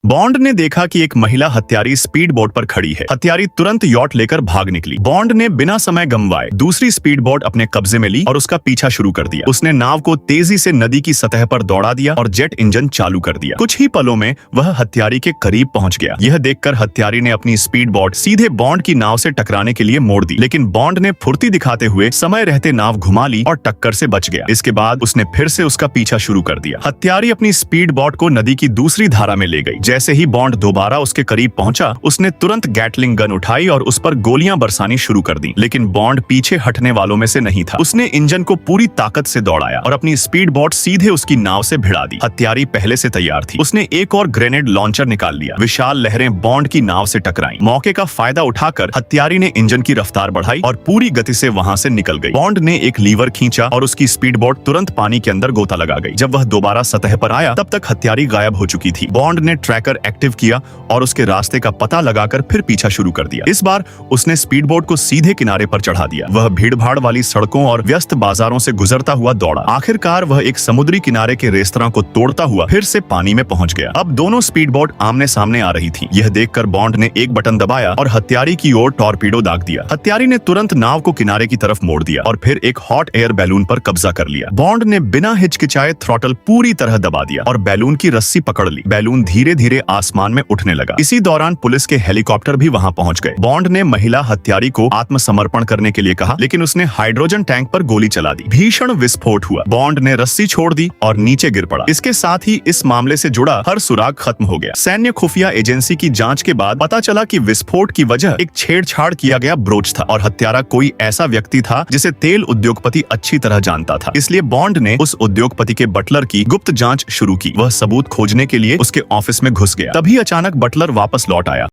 Bond ने देखा कि एक महिला हत्यारी स्पीड बोट पर खड़ी है। हत्यारी तुरंत यॉट लेकर भाग निकली। बॉन्ड ने बिना समय गंवाए दूसरी स्पीड बोट अपने कब्जे में ली और उसका पीछा शुरू कर दिया। उसने नाव को तेजी से नदी की सतह पर दौड़ा दिया और जेट इंजन चालू कर दिया। कुछ ही पलों में वह हत्यारी के करीब पहुंच गया। यह देखकर हत्यारी ने अपनी स्पीड बोट सीधे बॉन्ड की नाव से टकराने के लिए मोड़ दी, लेकिन बॉन्ड ने फुर्ती दिखाते हुए समय रहते नाव घुमा ली और टक्कर से बच गया। इसके बाद उसने फिर से उसका पीछा शुरू कर दिया। हत्यारी अपनी स्पीड बोट को नदी की दूसरी धारा में ले गई। जैसे ही बॉन्ड दोबारा उसके करीब पहुंचा, उसने तुरंत गैटलिंग गन उठाई और उस पर गोलियां बरसानी शुरू कर दी, लेकिन बॉन्ड पीछे हटने वालों में से नहीं था। उसने इंजन को पूरी ताकत से दौड़ाया और अपनी स्पीड बोट सीधे उसकी नाव से भिड़ा दी। हत्यारी पहले से तैयार थी। उसने एक और ग्रेनेड लॉन्चर निकाल लिया। विशाल लहरें बॉन्ड की नाव से टकराईं। मौके का फायदा उठाकर हत्यारी ने इंजन की रफ्तार बढ़ाई और पूरी गति से वहां से निकल गई। बॉन्ड ने एक लीवर खींचा और उसकी स्पीड बोट तुरंत पानी के अंदर गोता लगा गई। जब वह दोबारा सतह पर आया, तब तक हत्यारी गायब हो चुकी थी। बॉन्ड ने ट्रैकर एक्टिव किया और उसके रास्ते का पता लगाकर फिर पीछा शुरू कर दिया। इस बार उसने स्पीड बोट को सीधे किनारे पर चढ़ा दिया। वह भीड़-भाड़ वाली सड़कों और व्यस्त बाजारों से गुजरता हुआ दौड़ा। आखिरकार वह एक समुद्री किनारे के रेस्तरां को तोड़ता हुआ फिर से पानी में पहुंच गया। अब दोनों स्पीड बोट आमने सामने आ रही थी। यह देखकर बॉन्ड ने एक बटन दबाया और हत्यारी की ओर टॉर्पीडो दाग दिया। हत्यारी ने तुरंत नाव को किनारे की तरफ मोड़ दिया और फिर एक हॉट एयर बैलून पर कब्जा कर लिया। बॉन्ड ने बिना हिचकिचाए थ्रॉटल पूरी तरह दबा दिया और बैलून की रस्सी पकड़ ली। बैलून धीरे धीरे आसमान में उठने लगा। इसी दौरान पुलिस के हेलीकॉप्टर भी वहां पहुंच गए। बॉन्ड ने महिला हत्यारी को आत्मसमर्पण करने के लिए कहा, लेकिन उसने हाइड्रोजन टैंक पर गोली चला दी। भीषण विस्फोट हुआ। बॉन्ड ने रस्सी छोड़ दी और नीचे गिर पड़ा। इसके साथ ही इस मामले से जुड़ा हर सुराग खत्म हो गया। सैन्य खुफिया एजेंसी की जांच के बाद पता चला कि विस्फोट की वजह एक छेड़छाड़ किया गया ब्रोच था और हत्यारा कोई ऐसा व्यक्ति था जिसे तेल उद्योगपति अच्छी तरह जानता था। इसलिए बॉन्ड ने उस उद्योगपति के बटलर की गुप्त जांच शुरू की। वह सबूत खोजने के लिए उसके ऑफिस में घुस गया। तभी अचानक बटलर वापस लौट आया।